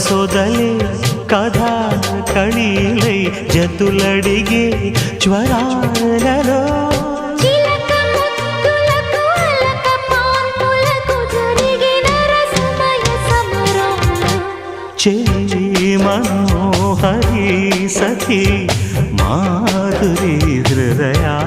సొదలే కథా కణీలై జతులడిగే జ్వరాలలో చిలక ముద్దులకు అలక పాన్పులకు జరిగిన రసమయ సమరంలో చెలి మనోహరి సఖి మాధురి హృదయా